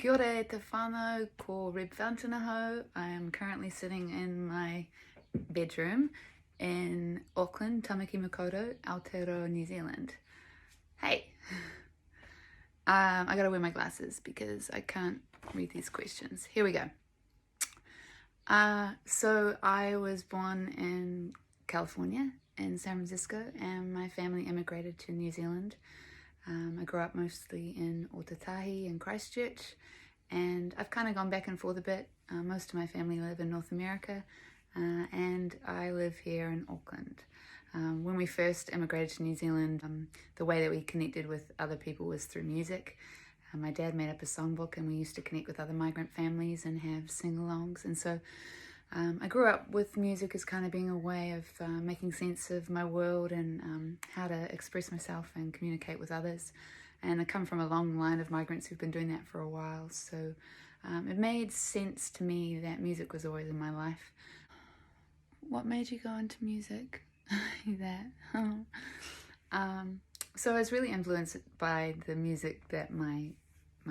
Kia ora te whānau ko Reb Fountain aho. I am currently sitting in my bedroom in Auckland, Tamaki Makaurau, Aotearoa, New Zealand. Hey! I gotta wear my glasses because I can't read these questions. Here we go. So I was born in California, in San Francisco, and my family immigrated to New Zealand. I grew up mostly in Otatahi and Christchurch, and I've kind of gone back and forth a bit. Most of my family live in North America, and I live here in Auckland. When we first immigrated to New Zealand, the way that we connected with other people was through music. My dad made up a songbook, and we used to connect with other migrant families and have sing-alongs. And so I grew up with music as kind of being a way of making sense of my world and how to express myself and communicate with others. And I come from a long line of migrants who've been doing that for a while. So it made sense to me that music was always in my life. What made you go into music? So I was really influenced by the music that my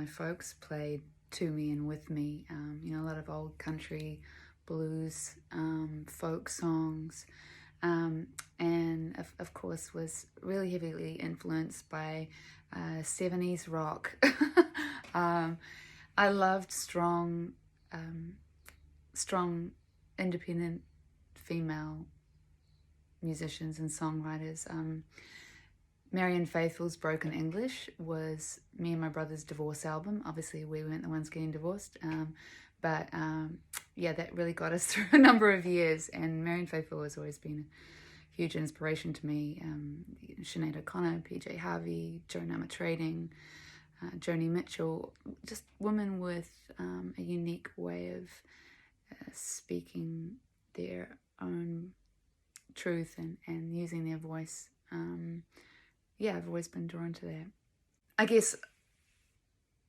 folks played to me and with me. A lot of old country, blues, folk songs, and of course was really heavily influenced by 70s rock. I loved strong independent female musicians and songwriters. Marianne Faithfull's Broken English was me and my brother's divorce album. Obviously, we weren't the ones getting divorced, but that really got us through a number of years. And Marianne Faithfull has always been a huge inspiration to me. Sinead O'Connor, PJ Harvey, Joan Armatrading, Joni Mitchell, just women with a unique way of speaking their own truth and using their voice. I've always been drawn to that. I guess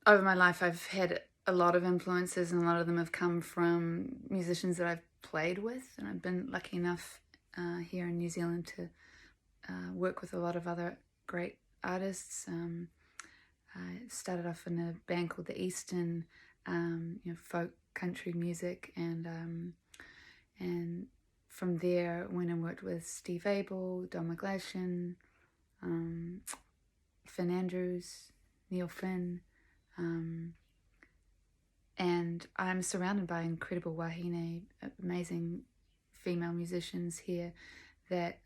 over my life I've had a lot of influences, and a lot of them have come from musicians that I've played with, and I've been lucky enough here in New Zealand to work with a lot of other great artists. I started off in a band called the Eastern, folk country music, and from there went and worked with Steve Abel, Don McGlashan, Finn Andrews, Neil Finn, and I'm surrounded by incredible wahine, amazing female musicians here that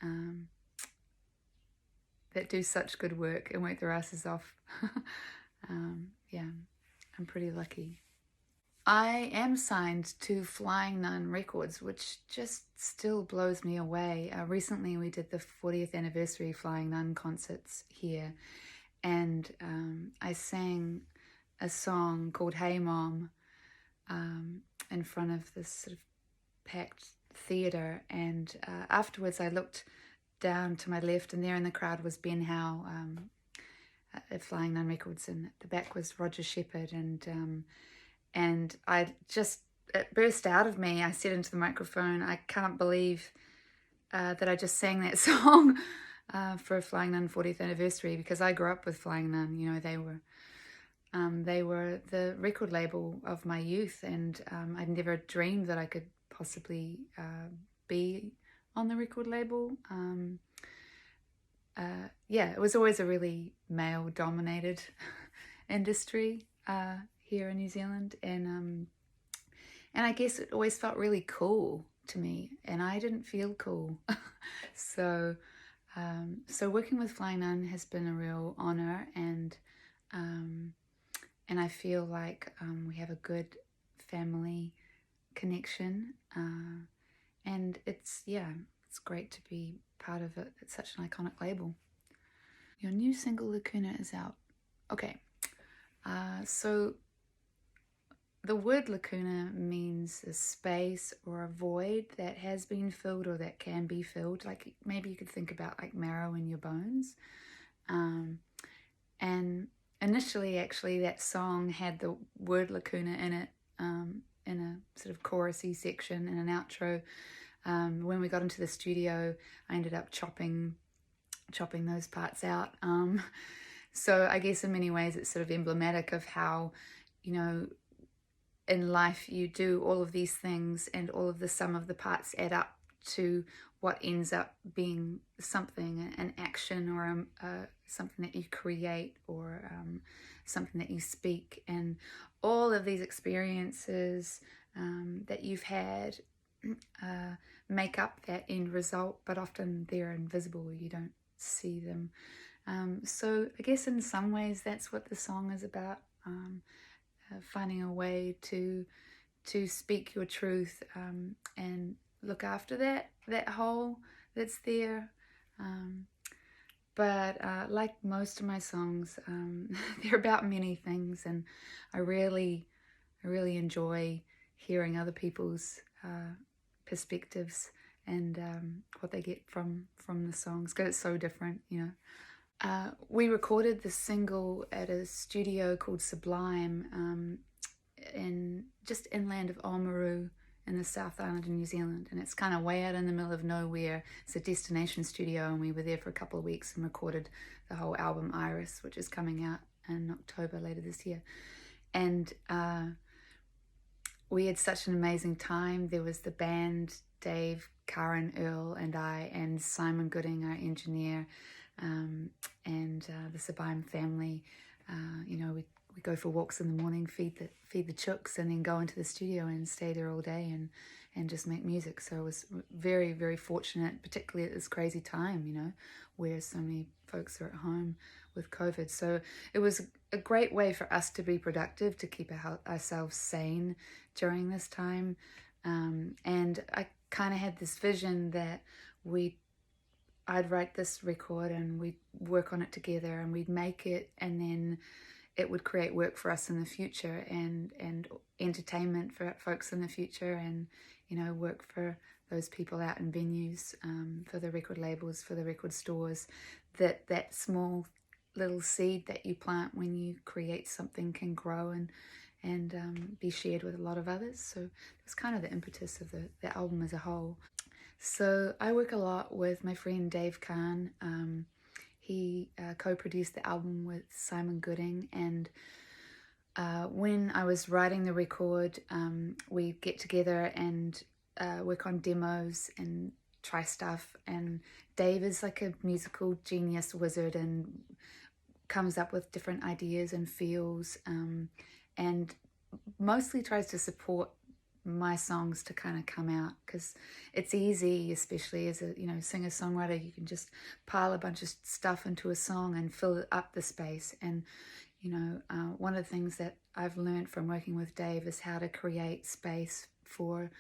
do such good work and work their asses off. I'm pretty lucky. I am signed to Flying Nun Records, which just still blows me away. Recently we did the 40th anniversary Flying Nun concerts here, and I sang a song called Hey Mom in front of this sort of packed theatre, and afterwards I looked down to my left, and there in the crowd was Ben Howe at Flying Nun Records, and at the back was Roger Shepherd, and it burst out of me. I said into the microphone, I can't believe that I just sang that song for Flying Nun 40th anniversary, because I grew up with Flying Nun. They were the record label of my youth, and I'd never dreamed that I could possibly be on the record label. It was always a really male-dominated industry here in New Zealand, and I guess it always felt really cool to me, and I didn't feel cool. So working with Flying Nun has been a real honor, and I feel like we have a good family connection, and it's great to be part of it. It's such an iconic label. Your new single Lacuna is out. Okay, so the word lacuna means a space or a void that has been filled or that can be filled. Like maybe you could think about like marrow in your bones. And initially, actually, that song had the word lacuna in it, in a sort of chorusy section and an outro. When we got into the studio, I ended up chopping those parts out. So I guess in many ways it's sort of emblematic of how you know, in life you do all of these things, and all of the sum of the parts add up to what ends up being something, an action, or something that you create, or something that you speak. And all of these experiences that you've had make up that end result, but often they're invisible, you don't see them. So I guess in some ways that's what the song is about, finding a way to speak your truth, and look after that hole that's there. But like most of my songs, they're about many things, and I really enjoy hearing other people's perspectives and what they get from the songs, because it's so different, you know. We recorded the single at a studio called Sublime, just inland of Oamaru in the South Island of New Zealand, and it's kind of way out in the middle of nowhere. It's a destination studio, and we were there for a couple of weeks and recorded the whole album Iris, which is coming out in October later this year. And we had such an amazing time. There was the band, Dave, Karin, Earl, and I, and Simon Gooding, our engineer, and the Sublime family. You know, we go for walks in the morning, feed the chooks, and then go into the studio and stay there all day and just make music. So I was very, very fortunate, particularly at this crazy time, you know, where so many folks are at home with COVID. So it was a great way for us to be productive, to keep ourselves sane during this time. And I kind of had this vision that I'd write this record and we'd work on it together and we'd make it, and then it would create work for us in the future, and entertainment for folks in the future, and, you know, work for those people out in venues, for the record labels, for the record stores. That small little seed that you plant when you create something can grow and be shared with a lot of others. So that's kind of the impetus of the album as a whole. So I work a lot with my friend Dave Kahn. He co-produced the album with Simon Gooding, and when I was writing the record, we'd get together and work on demos and try stuff. And Dave is like a musical genius wizard and comes up with different ideas and feels, and mostly tries to support my songs to kind of come out, because it's easy, especially as a, you know, singer-songwriter, you can just pile a bunch of stuff into a song and fill up the space. And, you know, one of the things that I've learned from working with Dave is how to create space for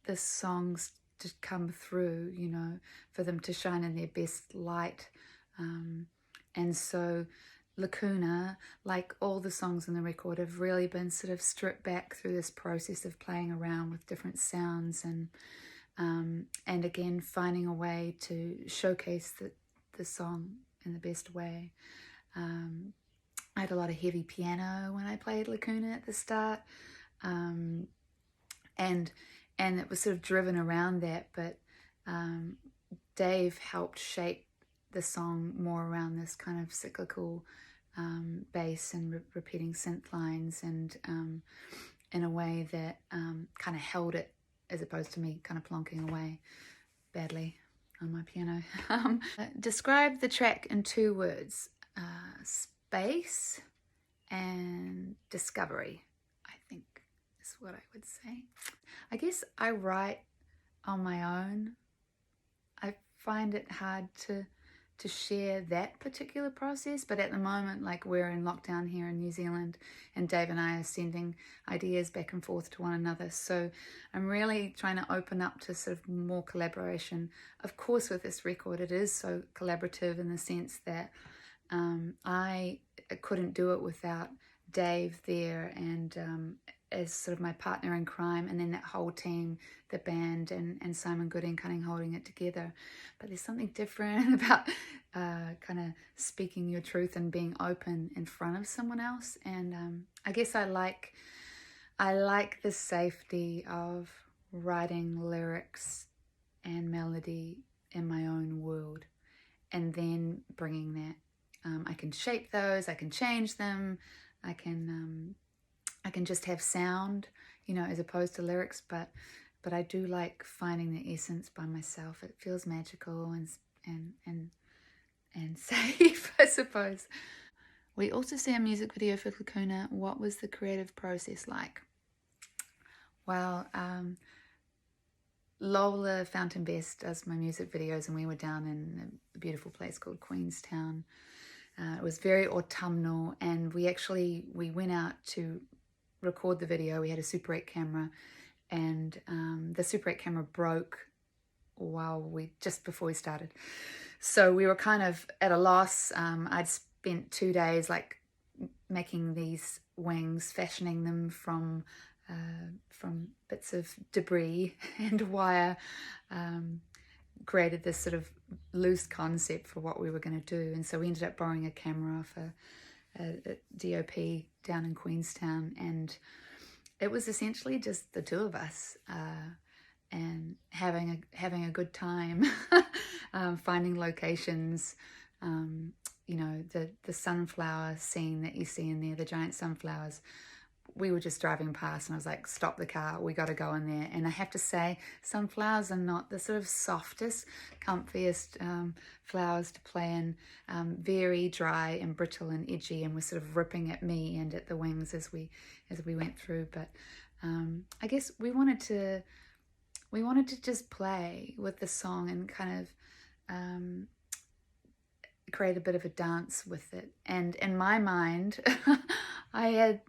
the songs to come through, you know, for them to shine in their best light. And so Lacuna, like all the songs on the record, have really been sort of stripped back through this process of playing around with different sounds, and again finding a way to showcase the song in the best way. I had a lot of heavy piano when I played Lacuna at the start, and it was sort of driven around that, but Dave helped shape the song more around this kind of cyclical bass and repeating synth lines, and in a way that kind of held it, as opposed to me kind of plonking away badly on my piano. Describe the track in 2 words: space and discovery, I think is what I would say. I guess I write on my own. I find it hard to share that particular process, but at the moment, like, we're in lockdown here in New Zealand, and Dave and I are sending ideas back and forth to one another, so I'm really trying to open up to sort of more collaboration. Of course, with this record it is so collaborative in the sense that I couldn't do it without Dave there, and as sort of my partner in crime, and then that whole team, the band, and Simon Gooding kind of holding it together. But there's something different about kind of speaking your truth and being open in front of someone else. And I guess I like the safety of writing lyrics and melody in my own world, and then bringing that. I can shape those, I can change them, I can I can just have sound, as opposed to lyrics, but I do like finding the essence by myself. It feels magical and safe, I suppose. We also see a music video for Lacuna. What was the creative process like? Well, Lola Fountain Best does my music videos, and we were down in a beautiful place called Queenstown. It was very autumnal, and we went out to record the video. We had a Super 8 camera, and the Super 8 camera broke just before we started. So we were kind of at a loss. I'd spent 2 days like making these wings, fashioning them from bits of debris and wire, created this sort of loose concept for what we were going to do. And so we ended up borrowing a camera off a DOP down in Queenstown, and it was essentially just the two of us, and having a good time, finding locations. The sunflower scene that you see in there, the giant sunflowers. We were just driving past, and I was like, stop the car, we got to go in there. And I have to say, sunflowers are not the sort of softest, comfiest flowers to play in. Very dry and brittle and edgy, and were sort of ripping at me and at the wings as we went through. But I guess we wanted to just play with the song and kind of create a bit of a dance with it. And in my mind, I had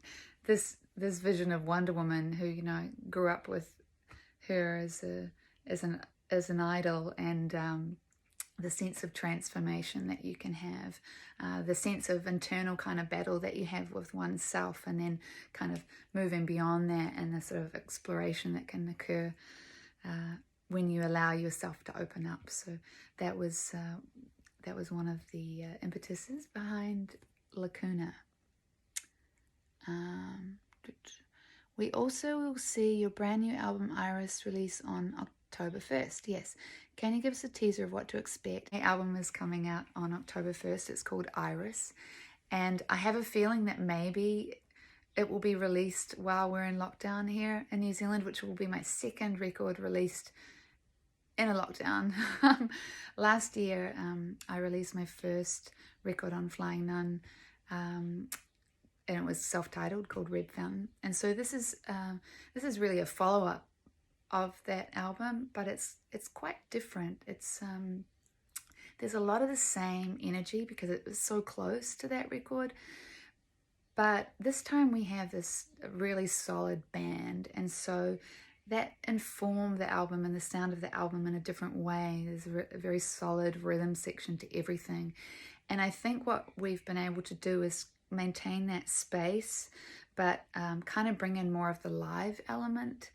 this vision of Wonder Woman, who grew up with her as an idol, and the sense of transformation that you can have, the sense of internal kind of battle that you have with oneself, and then kind of moving beyond that, and the sort of exploration that can occur when you allow yourself to open up. So that was one of the impetuses behind Lacuna. We also will see your brand new album Iris release on October 1st. Yes. Can you give us a teaser of what to expect? The album is coming out on October 1st. It's called Iris. And I have a feeling that maybe it will be released while we're in lockdown here in New Zealand, which will be my second record released in a lockdown. Last year, I released my first record on Flying Nun, and it was self-titled, called Reb Fountain. And so this is really a follow-up of that album, but it's quite different. It's there's a lot of the same energy because it was so close to that record, but this time we have this really solid band, and so that informed the album and the sound of the album in a different way. There's a very solid rhythm section to everything, and I think what we've been able to do is maintain that space, but kind of bring in more of the live element.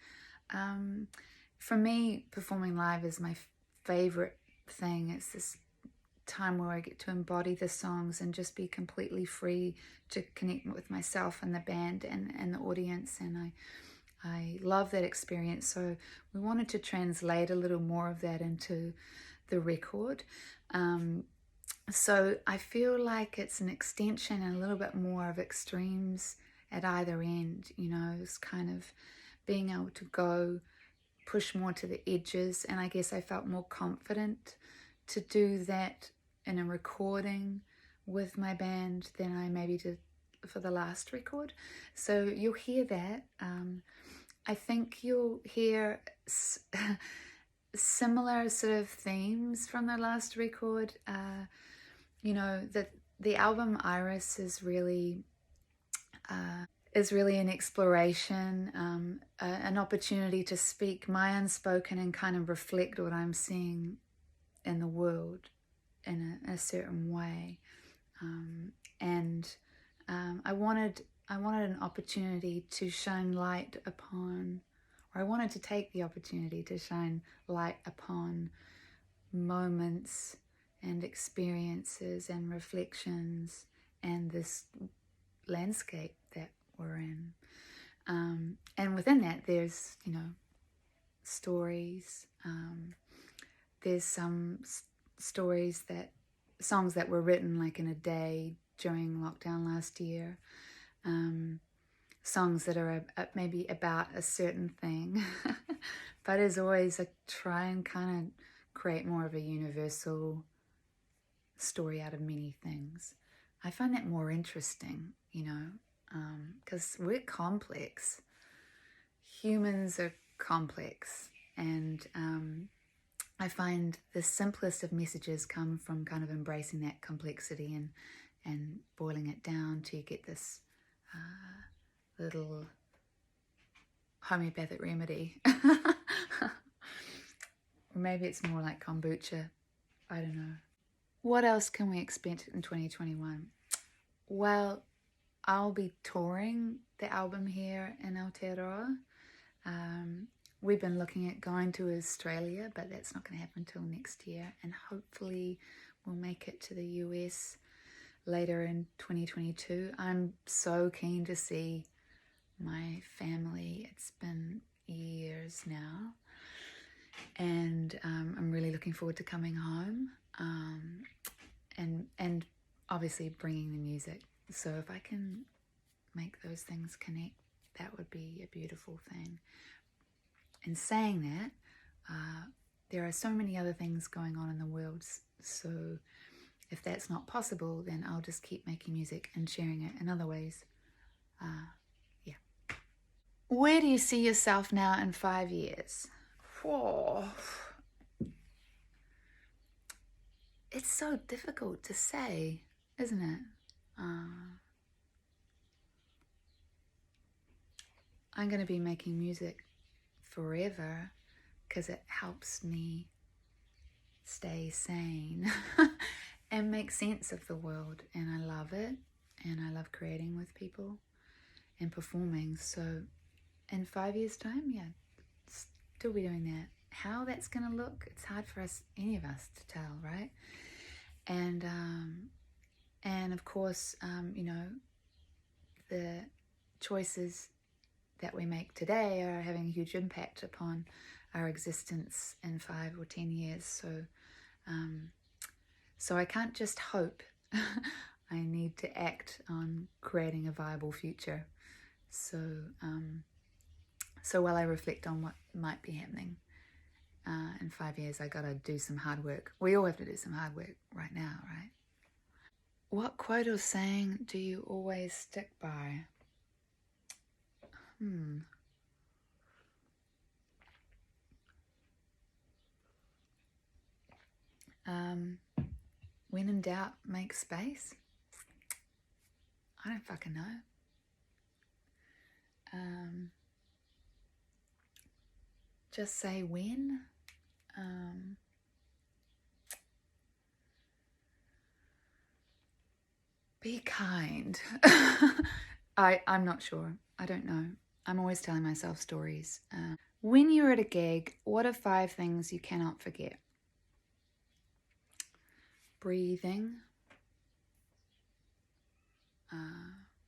For me, performing live is my favorite thing. It's this time where I get to embody the songs and just be completely free to connect with myself and the band and the audience, and I love that experience. So we wanted to translate a little more of that into the record. So I feel like it's an extension and a little bit more of extremes at either end. It's kind of being able to push more to the edges, and I guess I felt more confident to do that in a recording with my band than I maybe did for the last record. So you'll hear that. I think you'll hear similar sort of themes from the last record. The album Iris is really an exploration, an opportunity to speak my unspoken and kind of reflect what I'm seeing in the world in a certain way. I wanted an opportunity to shine light upon, or I wanted to take the opportunity to shine light upon moments and experiences and reflections and this landscape that we're in. And within that, there's, stories. There's some songs that were written like in a day during lockdown last year. songs that are maybe about a certain thing. But as always, I try and kind of create more of a universal story out of many things. I find that more interesting, you know, because we're complex. Humans are complex, and I find the simplest of messages come from kind of embracing that complexity and boiling it down to get this little homeopathic remedy. Or maybe it's more like kombucha. I don't know. What else can we expect in 2021? Well, I'll be touring the album here in Aotearoa. We've been looking at going to Australia, but that's not going to happen until next year. And hopefully we'll make it to the US later in 2022. I'm so keen to see my family. It's been years now. And I'm really looking forward to coming home and obviously bringing the music. So if I can make those things connect, that would be a beautiful thing. And saying that, there are so many other things going on in the world. So if that's not possible, then I'll just keep making music and sharing it in other ways. Yeah. Where do you see yourself now in 5 years? Whoa. It's so difficult to say, isn't it? I'm going to be making music forever because it helps me stay sane and make sense of the world, and I love it, and I love creating with people and performing. So in 5 years' time, yeah, still be doing that. How that's going to look, it's hard for any of us to tell, right? And of course, you know, the choices that we make today are having a huge impact upon our existence in 5 or 10 years. So I can't just hope. I need to act on creating a viable future. So while I reflect on what might be happening in 5 years, I gotta do some hard work. We all have to do some hard work right now, right? What quote or saying do you always stick by? When in doubt, make space. I don't fucking know. Just say when. Be kind. I'm not sure. I don't know. I'm always telling myself stories. When you're at a gig, what are 5 things you cannot forget? Breathing,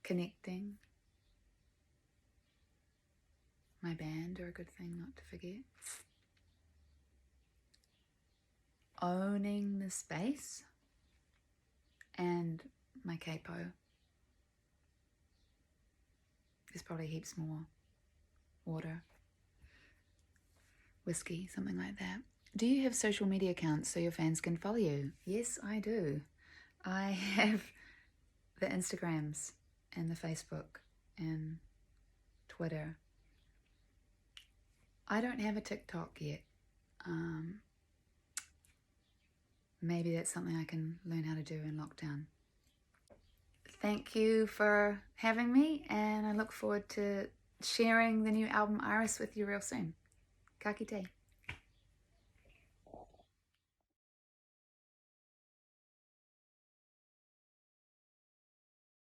connecting. My band are a good thing not to forget. Owning the space, and my capo. There's probably heaps more. Water, whiskey, something like that. Do you have social media accounts so your fans can follow you? Yes, I do. I have the Instagrams and the Facebook and Twitter. I don't have a TikTok yet. Maybe that's something I can learn how to do in lockdown. Thank you for having me, and I look forward to sharing the new album Iris with you real soon. Ka kite.